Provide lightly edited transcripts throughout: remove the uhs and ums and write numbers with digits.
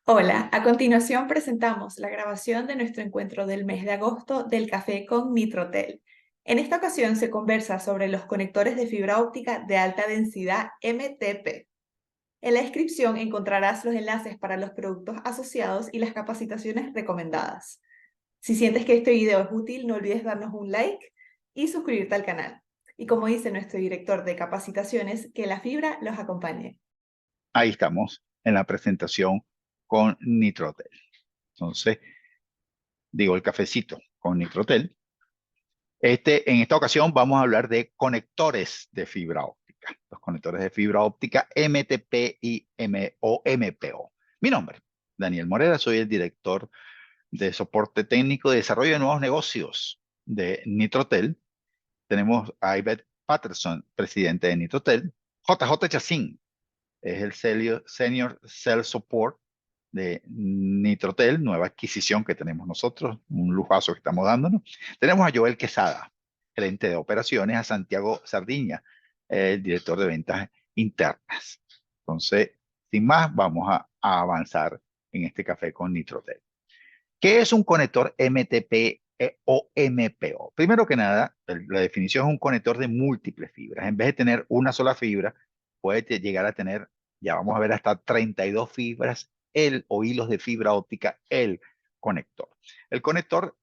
Hola, a continuación presentamos la grabación de nuestro encuentro del mes de agosto del Café con Nitrotel. En esta ocasión se conversa sobre los conectores de fibra óptica de alta densidad MTP. En la descripción encontrarás los enlaces para los productos asociados y las capacitaciones recomendadas. Si sientes que este video es útil, no olvides darnos un like y suscribirte al canal. Y como dice nuestro director de capacitaciones, que la fibra los acompañe. Ahí estamos en la presentación con Nitrotel. Entonces, digo el cafecito con Nitrotel. En esta ocasión vamos a hablar de conectores de fibra óptica. Los conectores de fibra óptica MTP y MPO. Mi nombre, Daniel Morera, soy el director de soporte técnico y desarrollo de nuevos negocios de Nitrotel. Tenemos a Ivette Patterson, presidente de Nitrotel. JJ Chacín es el Senior Sales Support de Nitrotel, nueva adquisición que tenemos nosotros, un lujazo que estamos dándonos. Tenemos a Joel Quesada, gerente de operaciones, a Santiago Sardiña, el director de ventas internas. Entonces, sin más, vamos a avanzar en este café con Nitrotel. ¿Qué es un conector MTP o MPO? Primero que nada, la definición es un conector de múltiples fibras. En vez de tener una sola fibra, puede llegar a tener, ya vamos a ver, hasta 32 fibras o hilos de fibra óptica el conector. El conector,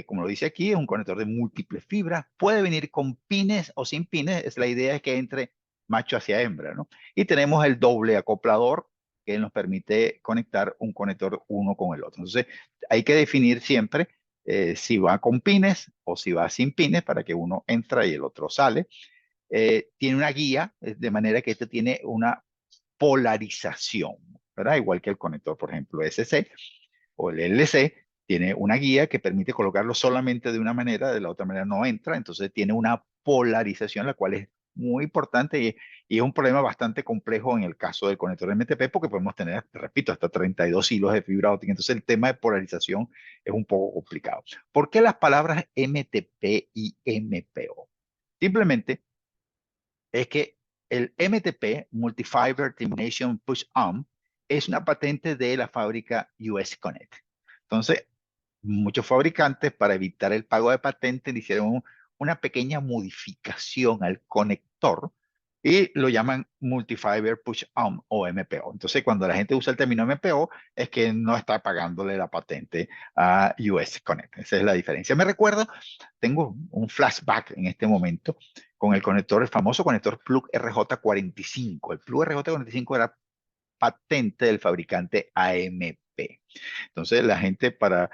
como lo dice aquí, es un conector de múltiples fibras. Puede venir con pines o sin pines. La idea es que entre macho hacia hembra, ¿no? Y tenemos el doble acoplador que nos permite conectar un conector uno con el otro. Entonces, hay que definir siempre si va con pines o si va sin pines para que uno entra y el otro sale. Tiene una guía, de manera que este tiene una polarización, ¿verdad? Igual que el conector, por ejemplo, SC o el LC, tiene una guía que permite colocarlo solamente de una manera, de la otra manera no entra, entonces tiene una polarización, la cual es muy importante y es un problema bastante complejo en el caso del conector MTP porque podemos tener, repito, hasta 32 hilos de fibra óptica, entonces el tema de polarización es un poco complicado. ¿Por qué las palabras MTP y MPO? Simplemente es que el MTP, Multifiber Termination Push Arm, es una patente de la fábrica US Connect. Entonces, muchos fabricantes, para evitar el pago de patente, le hicieron una pequeña modificación al conector y lo llaman Multifiber Push Arm o MPO. Entonces, cuando la gente usa el término MPO, es que no está pagándole la patente a US Connect. Esa es la diferencia. Me recuerdo, tengo un flashback en este momento con el conector, el famoso conector plug RJ45. El plug RJ45 era patente del fabricante AMP. Entonces, la gente para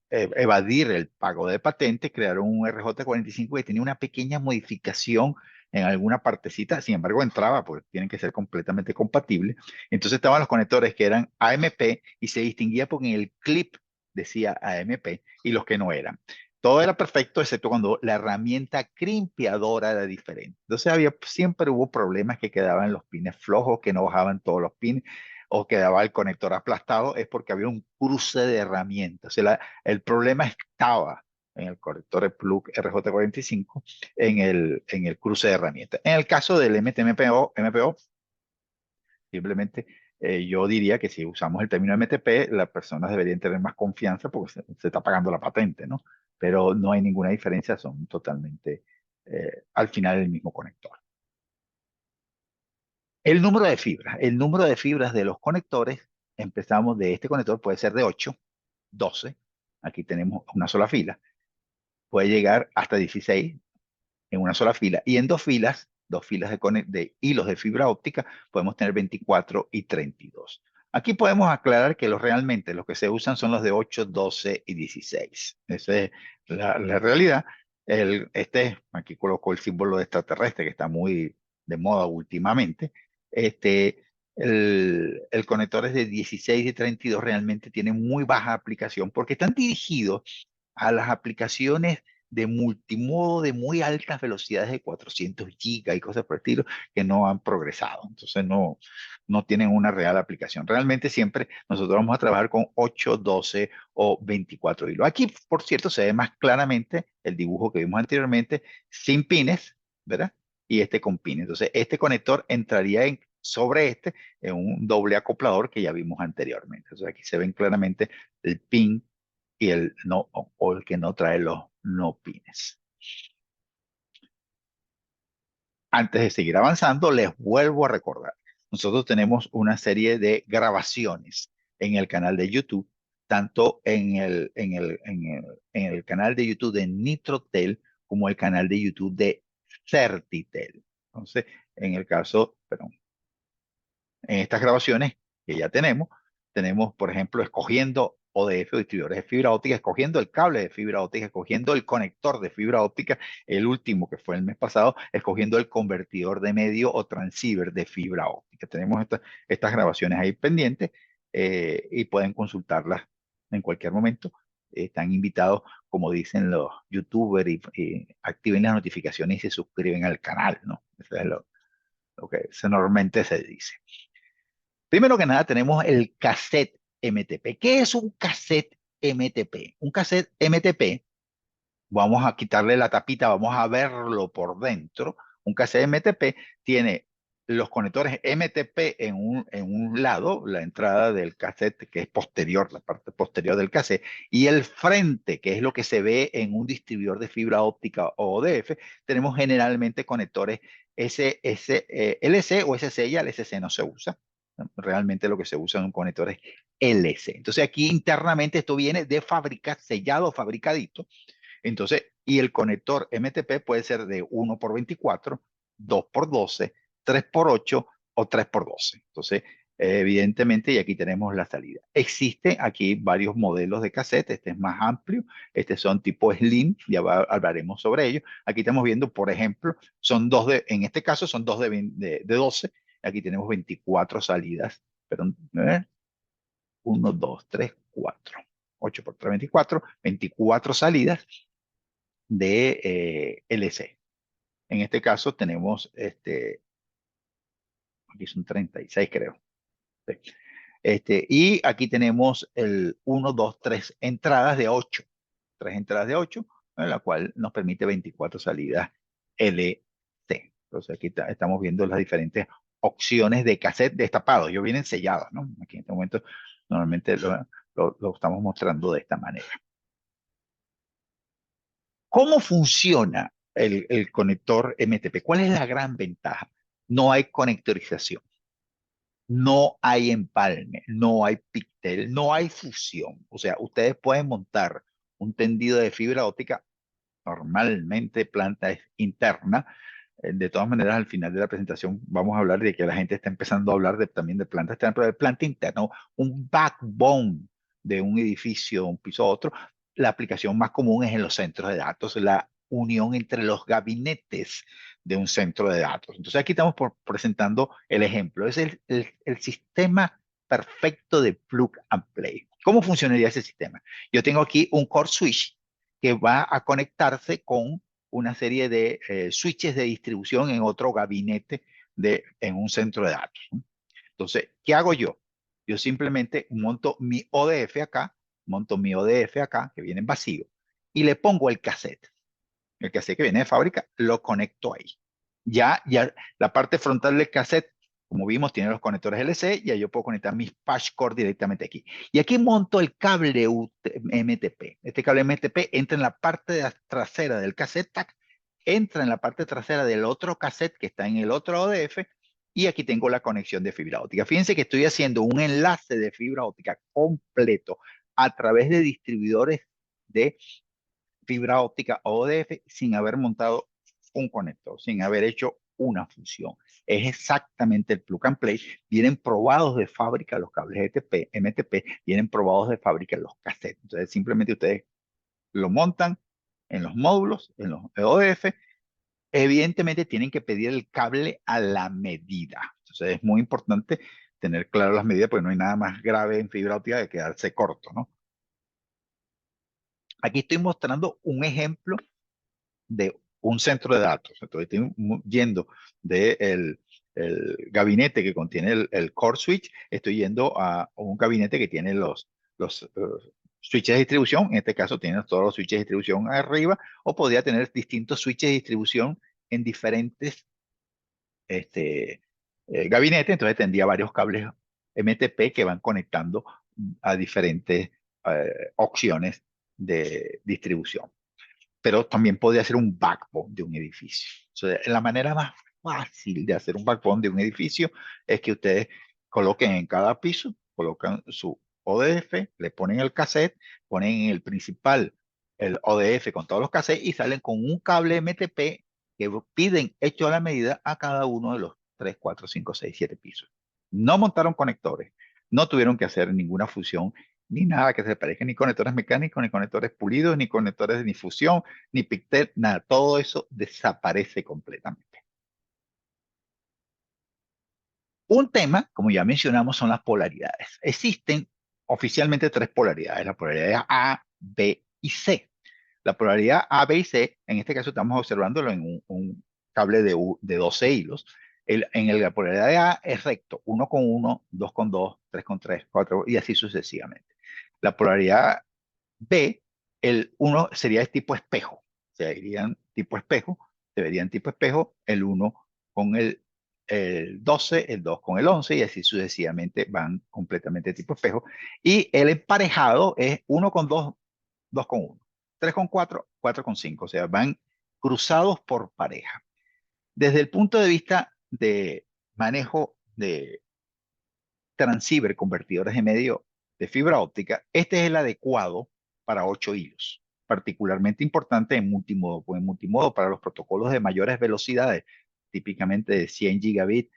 evadir el pago de patente crearon un RJ45 que tenía una pequeña modificación en alguna partecita, sin embargo entraba, porque tienen que ser completamente compatibles. Entonces estaban los conectores que eran AMP y se distinguía porque en el clip decía AMP y los que no eran. Todo era perfecto, excepto cuando la herramienta crimpeadora era diferente. Entonces siempre hubo problemas que quedaban los pines flojos, que no bajaban todos los pines, o quedaba el conector aplastado, es porque había un cruce de herramientas. O sea, el problema estaba en el conector de plug RJ45, en el cruce de herramientas. En el caso del MPO, simplemente yo diría que si usamos el término MTP, las personas deberían tener más confianza porque se está pagando la patente, ¿no? Pero no hay ninguna diferencia, son totalmente al final el mismo conector. El número de fibras de los conectores, empezamos de este conector, puede ser de 8, 12, aquí tenemos una sola fila, puede llegar hasta 16 en una sola fila, y en dos filas de hilos de fibra óptica, podemos tener 24 y 32. Aquí podemos aclarar que realmente los que se usan son los de 8, 12 y 16. Esa es la realidad. Aquí coloco el símbolo de extraterrestre que está muy de moda últimamente. Este, el conector es de 16 y 32, realmente tiene muy baja aplicación porque están dirigidos a las aplicaciones de multimodo de muy altas velocidades de 400 gigas y cosas por el estilo que no han progresado. Entonces no tienen una real aplicación. Realmente siempre nosotros vamos a trabajar con 8, 12 o 24 hilos. Aquí, por cierto, se ve más claramente el dibujo que vimos anteriormente sin pines, ¿verdad? Y este con pines. Entonces, este conector entraría sobre este en un doble acoplador que ya vimos anteriormente. Entonces aquí se ven claramente el pin y el no, o el que no trae los no pines. Antes de seguir avanzando, les vuelvo a recordar, nosotros tenemos una serie de grabaciones en el canal de YouTube, tanto en el canal de YouTube de Nitrotel como el canal de YouTube de Certitel. Entonces, en el caso, perdón, en estas grabaciones que ya tenemos, por ejemplo, escogiendo ODF o distribuidores de fibra óptica, escogiendo el cable de fibra óptica, escogiendo el conector de fibra óptica, el último que fue el mes pasado, escogiendo el convertidor de medio o transceiver de fibra óptica. Tenemos estas grabaciones ahí pendientes y pueden consultarlas en cualquier momento. Están invitados, como dicen los youtubers, y activen las notificaciones y se suscriben al canal, ¿no? Eso es lo que normalmente se dice. Primero que nada tenemos el cassette MTP. ¿Qué es un cassette MTP? Un cassette MTP, vamos a quitarle la tapita, vamos a verlo por dentro. Un cassette MTP tiene los conectores MTP en un lado, la entrada del cassette que es posterior, la parte posterior del cassette, y el frente, que es lo que se ve en un distribuidor de fibra óptica o ODF, tenemos generalmente conectores LC o SC, ya el SC no se usa. Realmente lo que se usa en un conector es LC. Entonces aquí internamente esto viene de fábrica, sellado, fabricadito. Entonces, y el conector MTP puede ser de 1x24, 2x12, 3x8 o 3x12. Entonces, evidentemente, y aquí tenemos la salida. Existen aquí varios modelos de cassette. Este es más amplio. Estos son tipo Slim. Ya hablaremos sobre ello. Aquí estamos viendo, por ejemplo, en este caso son dos de 12. Aquí tenemos 24 salidas. Perdón, 1, 2, 3, 4. 8 por 3, 24. 24 salidas de LC. En este caso tenemos, aquí son 36 creo. Sí. Y aquí tenemos el 1, 2, 3 entradas de 8. 3 entradas de 8, en la cual nos permite 24 salidas LC. Entonces aquí estamos viendo las diferentes opciones de cassette destapados. Ellos vienen sellados, ¿no? Aquí en este momento normalmente lo estamos mostrando de esta manera. ¿Cómo funciona el conector MTP? ¿Cuál es la gran ventaja? No hay conectorización, no hay empalme, no hay pigtail, no hay fusión. O sea, ustedes pueden montar un tendido de fibra óptica, normalmente planta es interna. De todas maneras, al final de la presentación vamos a hablar de que la gente está empezando a hablar también de planta externa, pero de planta interna, un backbone de un edificio, un piso a otro. La aplicación más común es en los centros de datos, la unión entre los gabinetes de un centro de datos. Entonces aquí estamos presentando el ejemplo. Es el sistema perfecto de plug and play. ¿Cómo funcionaría ese sistema? Yo tengo aquí un core switch que va a conectarse con una serie de switches de distribución en otro gabinete en un centro de datos, ¿no? Entonces, ¿qué hago yo? Yo simplemente monto mi ODF acá, que viene en vacío, y le pongo el cassette. El cassette que viene de fábrica, lo conecto ahí. Ya la parte frontal del cassette, como vimos, tiene los conectores LC, ya yo puedo conectar mis patch cord directamente aquí. Y aquí monto el cable MTP. Este cable MTP entra en la parte trasera del cassette, tac, entra en la parte trasera del otro cassette que está en el otro ODF, y aquí tengo la conexión de fibra óptica. Fíjense que estoy haciendo un enlace de fibra óptica completo a través de distribuidores de fibra óptica o ODF sin haber montado un conector, sin haber hecho una fusión. Es exactamente el plug and play. Vienen probados de fábrica los cables MTP, vienen probados de fábrica los cassettes. Entonces simplemente ustedes lo montan en los módulos, en los ODF. Evidentemente tienen que pedir el cable a la medida. Entonces es muy importante tener claras las medidas porque no hay nada más grave en fibra óptica que quedarse corto, ¿no? Aquí estoy mostrando un ejemplo de un centro de datos. Entonces, estoy yendo del gabinete que contiene el core switch, estoy yendo a un gabinete que tiene los switches de distribución. En este caso, tiene todos los switches de distribución arriba, o podría tener distintos switches de distribución en diferentes este, gabinete, entonces tendría varios cables MTP que van conectando a diferentes opciones de distribución. Pero también podría ser un backbone de un edificio. O sea, la manera más fácil de hacer un backbone de un edificio es que ustedes coloquen en cada piso, colocan su ODF, le ponen el cassette, ponen en el principal el ODF con todos los cassettes y salen con un cable MTP que piden hecho a la medida a cada uno de los 3, 4, 5, 6, 7 pisos. No montaron conectores, no tuvieron que hacer ninguna fusión ni nada que se parezca, ni conectores mecánicos, ni conectores pulidos, ni conectores de difusión, ni pictel, nada. Todo eso desaparece completamente. Un tema, como ya mencionamos, son las polaridades. Existen oficialmente tres polaridades, la polaridad A, B y C. La polaridad A, B y C, en este caso estamos observándolo en un cable de 12 hilos. La polaridad de A es recto, 1 con 1, 2 con 2, 3 con 3, 4 y así sucesivamente. La polaridad B, el 1 sería de tipo espejo, se irían tipo espejo, se verían tipo espejo, el 1 con el 12, el 2 con el 11 y así sucesivamente van completamente tipo espejo. Y el emparejado es 1 con 2, 2 con 1, 3 con 4, 4 con 5, o sea, van cruzados por pareja. Desde el punto de vista de manejo de transceiver, convertidores de medio de fibra óptica, este es el adecuado para 8 hilos, particularmente importante en multimodo, pues en multimodo para los protocolos de mayores velocidades, típicamente de 100 gigabit,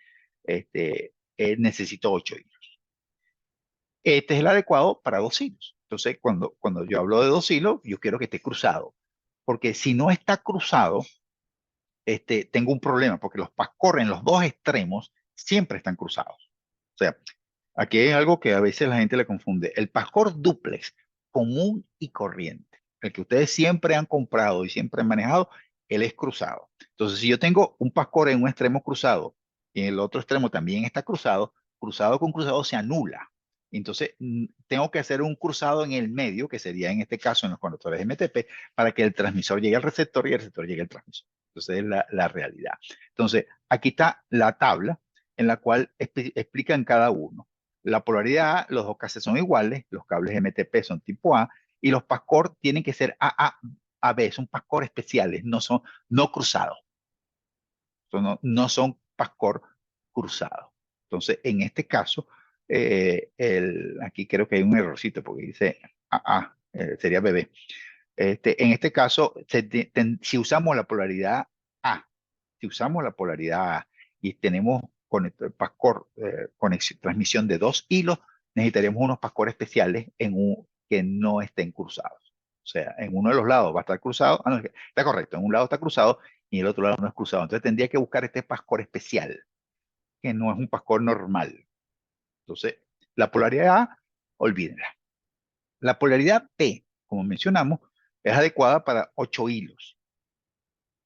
necesito 8 hilos. Este es el adecuado para 2 hilos. Entonces, cuando yo hablo de 2 hilos, yo quiero que esté cruzado, porque si no está cruzado, tengo un problema, porque los pascorres en los dos extremos siempre están cruzados. O sea, aquí hay algo que a veces la gente le confunde. El pascor dúplex común y corriente, el que ustedes siempre han comprado y siempre han manejado, él es cruzado. Entonces, si yo tengo un pascor en un extremo cruzado y en el otro extremo también está cruzado, cruzado con cruzado se anula. Entonces, tengo que hacer un cruzado en el medio, que sería en este caso en los conectores MTP, para que el transmisor llegue al receptor y el receptor llegue al transmisor. Entonces, es la realidad. Entonces, aquí está la tabla en la cual explican cada uno. La polaridad A, los dos cassettes son iguales, los cables MTP son tipo A y los pascor tienen que ser AB, son pascor especiales, no cruzados, no son pascor cruzados. Entonces, en este caso, aquí creo que hay un errorcito porque dice AA, sería BB. En este caso, si usamos la polaridad A, si usamos la polaridad A y tenemos pascor, transmisión de 2 hilos, necesitaríamos unos pascores especiales que no estén cruzados. O sea, en uno de los lados va a estar cruzado, no, está correcto, en un lado está cruzado y en el otro lado no es cruzado. Entonces tendría que buscar este pascor especial, que no es un pascor normal. Entonces, la polaridad A, olvídenla. La polaridad P, como mencionamos, es adecuada para 8 hilos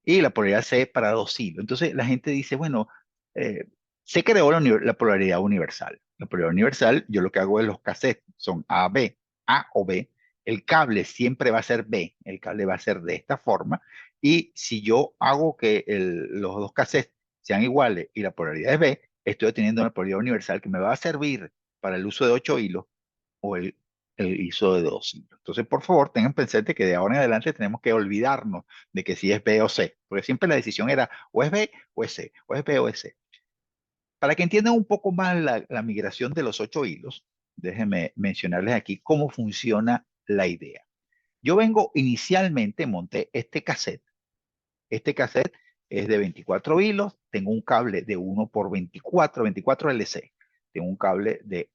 y la polaridad C para 2 hilos. Entonces la gente dice, bueno, eh, se creó la polaridad universal. La polaridad universal, yo lo que hago es los cassettes son A, B, A o B. El cable siempre va a ser B, el cable va a ser de esta forma. Y si yo hago que los dos cassettes sean iguales y la polaridad es B, estoy teniendo una polaridad universal que me va a servir para el uso de 8 hilos o el ISO de 2 hilos. Entonces, por favor, tengan presente que de ahora en adelante tenemos que olvidarnos de que si es B o C, porque siempre la decisión era o es B o es C, o es B o es C. Para que entiendan un poco más la migración de los 8 hilos, déjenme mencionarles aquí cómo funciona la idea. Yo inicialmente monté este cassette. Este cassette es de 24 hilos, tengo un cable de 1 por 24, 24 LC. Tengo un cable de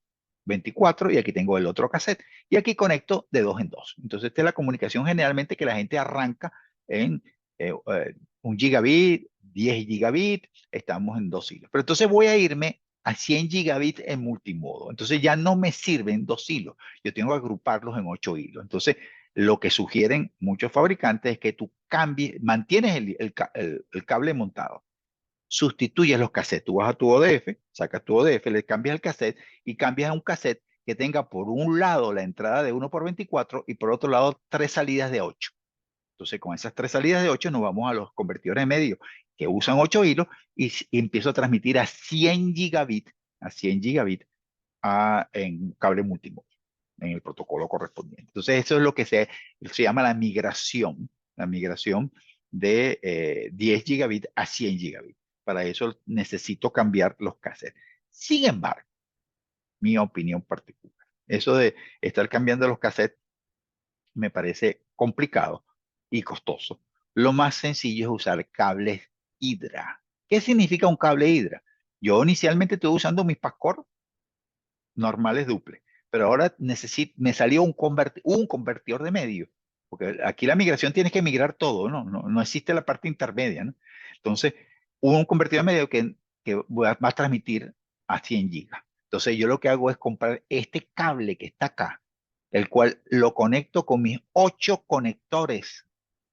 24 y aquí tengo el otro cassette. Y aquí conecto de 2 en 2. Entonces, esta es la comunicación generalmente que la gente arranca en 1 gigabit, 10 gigabit, estamos en 2 hilos. Pero entonces voy a irme a 100 gigabit en multimodo. Entonces ya no me sirven 2 hilos. Yo tengo que agruparlos en 8 hilos. Entonces, lo que sugieren muchos fabricantes es que tú cambies, mantienes el cable montado, sustituyes los cassettes. Tú vas a tu ODF, sacas tu ODF, le cambias el cassette y cambias a un cassette que tenga por un lado la entrada de 1 por 24 y por otro lado 3 salidas de 8. Entonces, con esas 3 salidas de 8 nos vamos a los convertidores de medio que usan 8 hilos y empiezo a transmitir a 100 gigabit, en cable multimodal, en el protocolo correspondiente. Entonces, eso es lo que se llama la migración de 10 gigabit a 100 gigabit. Para eso necesito cambiar los cassettes. Sin embargo, mi opinión particular, eso de estar cambiando los cassettes me parece complicado y costoso. Lo más sencillo es usar cables Hydra. ¿Qué significa un cable Hydra? Yo inicialmente estuve usando mis Pascord normales duplex, pero ahora me salió un convertidor de medio, porque aquí la migración tienes que migrar todo, no existe la parte intermedia, ¿no? Entonces, un convertidor de medio que va a transmitir a 100 gigas. Entonces, yo lo que hago es comprar este cable que está acá, el cual lo conecto con mis 8 conectores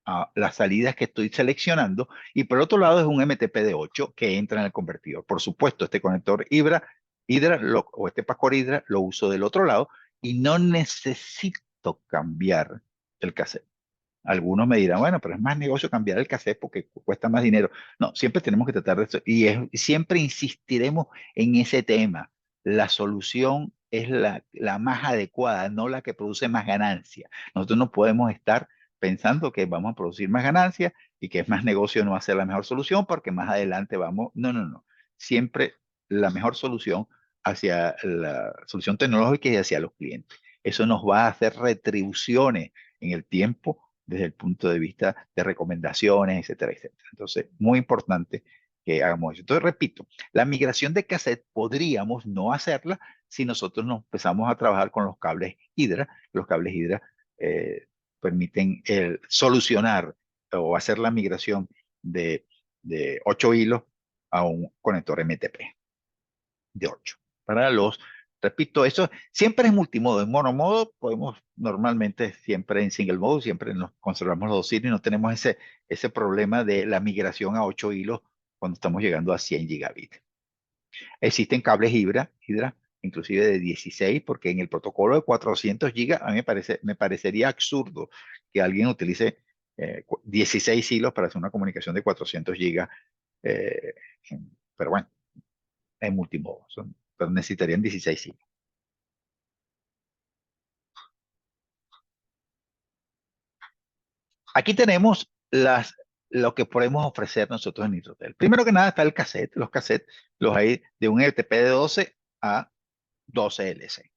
a las salidas que estoy seleccionando, y por otro lado es un MTP de 8 que entra en el convertidor. Por supuesto, este conector o este Pascord Hydra lo uso del otro lado y no necesito cambiar el cassette. Algunos me dirán, bueno, pero es más negocio cambiar el cassette porque cuesta más dinero. No, siempre tenemos que tratar de eso siempre insistiremos en ese tema. La solución es la más adecuada, no la que produce más ganancia. Nosotros no podemos estar pensando que vamos a producir más ganancia y que es más negocio no hacer la mejor solución porque más adelante vamos. No, no, no. Siempre la mejor solución hacia la solución tecnológica y hacia los clientes. Eso nos va a hacer retribuciones en el tiempo desde el punto de vista de recomendaciones, etcétera, etcétera. Entonces, muy importante que hagamos eso. Entonces, repito, la migración de cassette podríamos no hacerla si nosotros nos empezamos a trabajar con los cables Hydra. Los cables Hydra permiten solucionar o hacer la migración de 8 hilos a un conector MTP de 8. Para repito, eso siempre es multimodo. En monomodo podemos normalmente siempre en single mode, siempre nos conservamos los 2 hilos y no tenemos ese problema de la migración a 8 hilos cuando estamos llegando a 100 gigabits. Existen cables Hydra, inclusive de 16, porque en el protocolo de 400 gigas, a mí me parecería absurdo que alguien utilice 16 hilos para hacer una comunicación de 400 gigas. eh, pero bueno, en multimodo, pero necesitarían 16 hilos. Aquí tenemos lo que podemos ofrecer nosotros en Nitrotel. Primero que nada está el cassette. Los cassettes los hay de un RTP de 12 a 12 LC.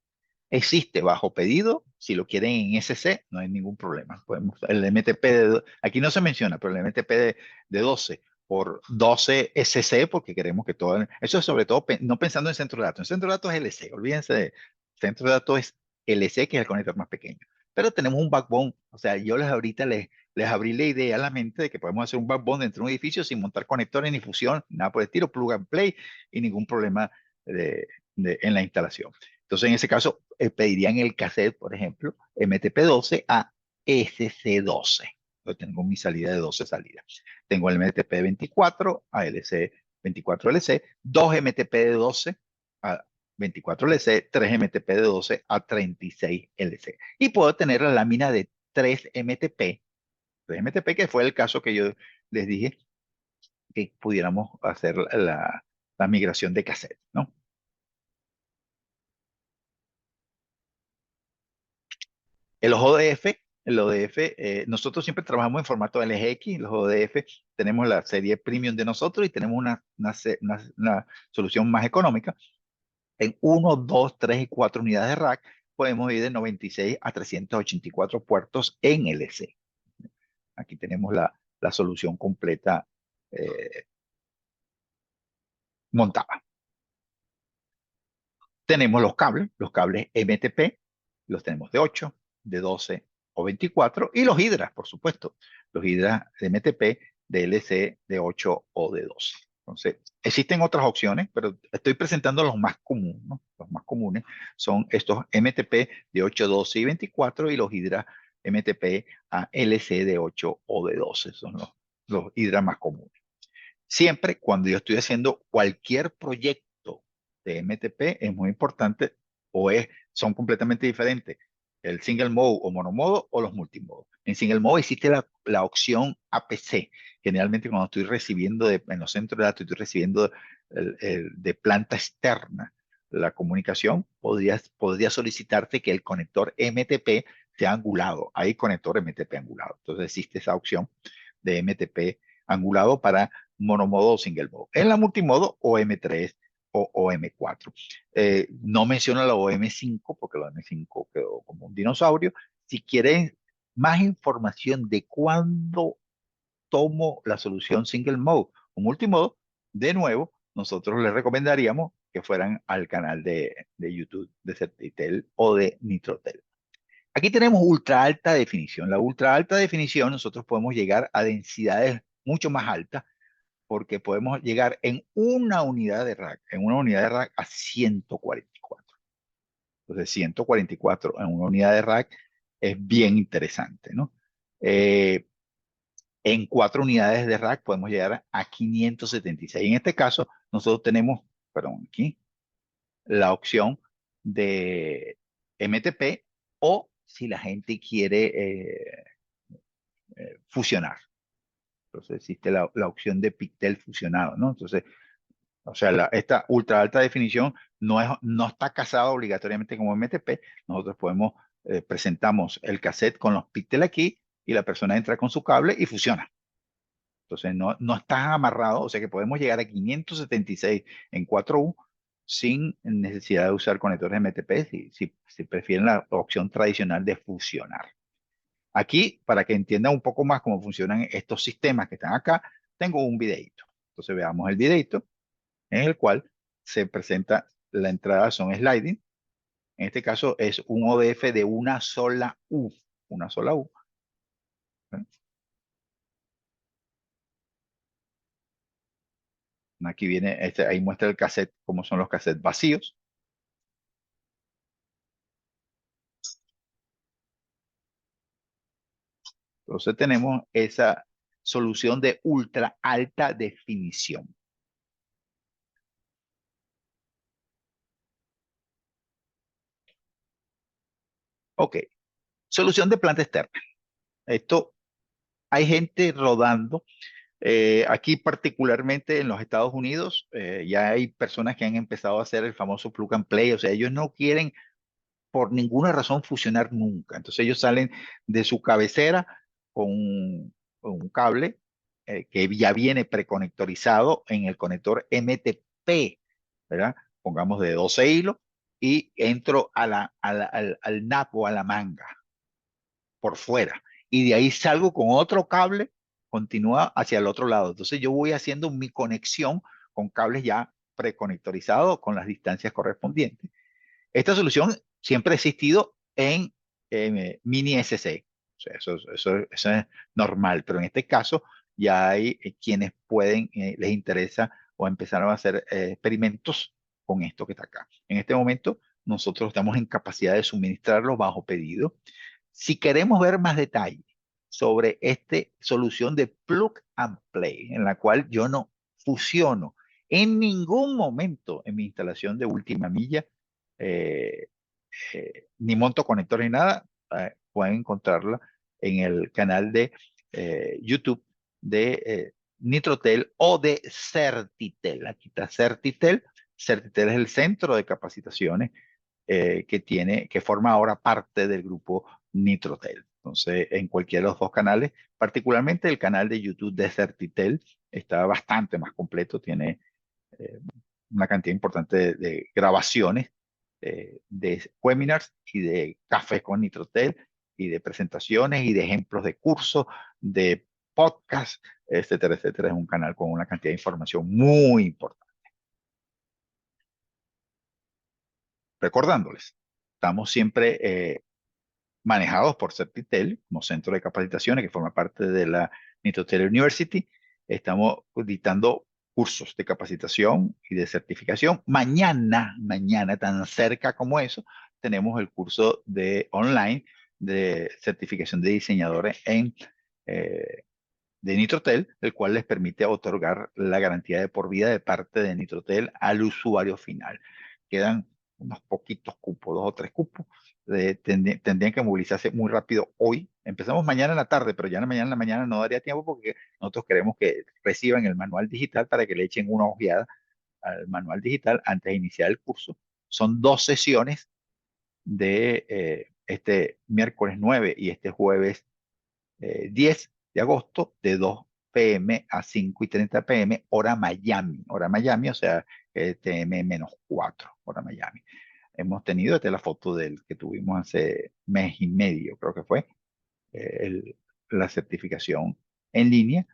Existe bajo pedido, si lo quieren en SC, no hay ningún problema. El MTP aquí no se menciona, pero el MTP de 12 por 12 SC, porque queremos que todo, eso es sobre todo no pensando en centro de datos. En centro de datos es LC, olvídense de centro de datos es LC, que es el conector más pequeño. Pero tenemos un backbone, o sea, yo les abrí la idea a la mente de que podemos hacer un backbone dentro de un edificio sin montar conectores ni fusión, nada por el estilo, plug and play y ningún problema en la instalación. Entonces, en ese caso, pedirían el cassette, por ejemplo, MTP12 a SC12. Yo tengo mi salida de 12 salidas. Tengo el MTP24 a LC24LC, 2 MTP12 a 24LC, 3 MTP12 a 36LC. Y puedo tener la lámina de 3 MTP, que fue el caso que yo les dije que pudiéramos hacer la migración de cassette, ¿no? El ODF, nosotros siempre trabajamos en formato LGX. Los ODF tenemos la serie premium de nosotros y tenemos una solución más económica. En 1, 2, 3 y 4 unidades de rack podemos ir de 96 a 384 puertos en LC. Aquí tenemos la solución completa montada. Tenemos los cables MTP, los tenemos de 8, de 12 o 24, y los hidras, por supuesto, los hidras de MTP, de LC, de 8 o de 12. Entonces, existen otras opciones, pero estoy presentando los más comunes, ¿no? Los más comunes son estos MTP de 8, 12 y 24 y los hidras MTP a LC de 8 o de 12, son los hidras más comunes. Siempre cuando yo estoy haciendo cualquier proyecto de MTP es muy importante son completamente diferentes. el single mode o monomodo o los multimodos. En single mode existe la opción APC. Generalmente cuando estoy recibiendo en los centros de datos, estoy recibiendo de planta externa la comunicación, podría solicitarte que el conector MTP sea angulado. Hay conector MTP angulado. Entonces existe esa opción de MTP angulado para monomodo o single mode. En la multimodo o M3 o M4. No menciono la OM5 porque la OM5 quedó como un dinosaurio. Si quieren más información de cuándo tomo la solución single mode o multimodo, de nuevo, nosotros les recomendaríamos que fueran al canal de YouTube de Certitel o de Nitrotel. Aquí tenemos ultra alta definición. La ultra alta definición nosotros podemos llegar a densidades mucho más altas porque podemos llegar en una unidad de rack, a 144. Entonces, 144 en una unidad de rack es bien interesante, ¿no? Eh, en 4 unidades de rack podemos llegar a 576. En este caso, nosotros tenemos, perdón, aquí, la opción de MTP o si la gente quiere fusionar. Entonces existe la opción de Pictel fusionado, ¿no? Entonces, o sea, esta ultra alta definición no está casada obligatoriamente como MTP. Nosotros presentamos el cassette con los píxeles aquí y la persona entra con su cable y fusiona. Entonces no está amarrado, o sea que podemos llegar a 576 en 4U sin necesidad de usar conectores MTP si prefieren la opción tradicional de fusionar. Aquí, para que entiendan un poco más cómo funcionan estos sistemas que están acá, tengo un videito. Entonces veamos el videito en el cual se presenta la entrada, son sliding. En este caso es un ODF de una sola U. Una sola U. ¿Eh? Aquí viene, ahí muestra el cassette, cómo son los cassettes vacíos. Entonces tenemos esa solución de ultra alta definición. Ok, solución de planta externa. Esto hay gente rodando. Aquí particularmente en los Estados Unidos, ya hay personas que han empezado a hacer el famoso plug and play. O sea, ellos no quieren por ninguna razón fusionar nunca. Entonces ellos salen de su cabecera con un cable que ya viene preconectorizado en el conector MTP, ¿verdad? Pongamos de 12 hilos y entro al napo, a la manga, por fuera. Y de ahí salgo con otro cable, continúa hacia el otro lado. Entonces yo voy haciendo mi conexión con cables ya preconectorizados con las distancias correspondientes. Esta solución siempre ha existido en mini SC. O sea, eso es normal, pero en este caso ya hay quienes les interesa o empezaron a hacer experimentos con esto que está acá. En este momento nosotros estamos en capacidad de suministrarlo bajo pedido. Si queremos ver más detalle sobre esta solución de plug and play, en la cual yo no fusiono en ningún momento en mi instalación de última milla, eh, ni monto conectores ni nada, pueden encontrarla en el canal de YouTube de Nitrotel o de Certitel. Aquí está Certitel. Certitel es el centro de capacitaciones que forma ahora parte del grupo Nitrotel. Entonces, en cualquiera de los dos canales, particularmente el canal de YouTube de Certitel, está bastante más completo, tiene eh, una cantidad importante de grabaciones, de webinars y de cafés con Nitrotel y de presentaciones y de ejemplos de cursos, de podcast, etcétera, etcétera. Es un canal con una cantidad de información muy importante. Recordándoles, estamos siempre manejados por Certitel como centro de capacitaciones que forma parte de la Nitrotel University. Estamos dictando cursos de capacitación y de certificación. Mañana, tan cerca como eso, tenemos el curso de online de certificación de diseñadores de Nitrotel, el cual les permite otorgar la garantía de por vida de parte de Nitrotel al usuario final. Quedan unos poquitos cupos, 2 o 3 cupos. Tendrían que movilizarse muy rápido hoy. Empezamos mañana en la tarde, pero ya mañana en la mañana no daría tiempo porque nosotros queremos que reciban el manual digital para que le echen una ojeada al manual digital antes de iniciar el curso. Son 2 sesiones de este miércoles 9 y este jueves 10 de agosto de 2 p.m. a 5:30 p.m. hora Miami, o sea, TM-4, hora Miami. Hemos tenido, esta es la foto del que tuvimos hace mes y medio, creo que fue, la certificación en línea.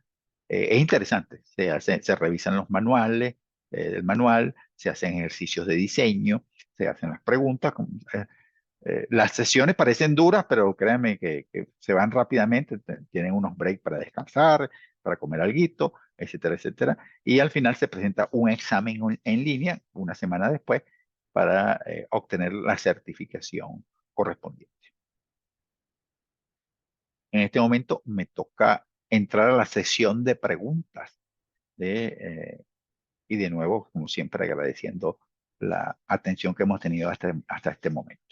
Es interesante, se revisan los manuales del manual, se hacen ejercicios de diseño, se hacen las preguntas. Las sesiones parecen duras, pero créanme que se van rápidamente, tienen unos breaks para descansar, para comer alguito, etcétera, etcétera. Y al final se presenta un examen en línea una semana después para obtener la certificación correspondiente. En este momento me toca entrar a la sesión de preguntas y de nuevo, como siempre, agradeciendo la atención que hemos tenido hasta este momento.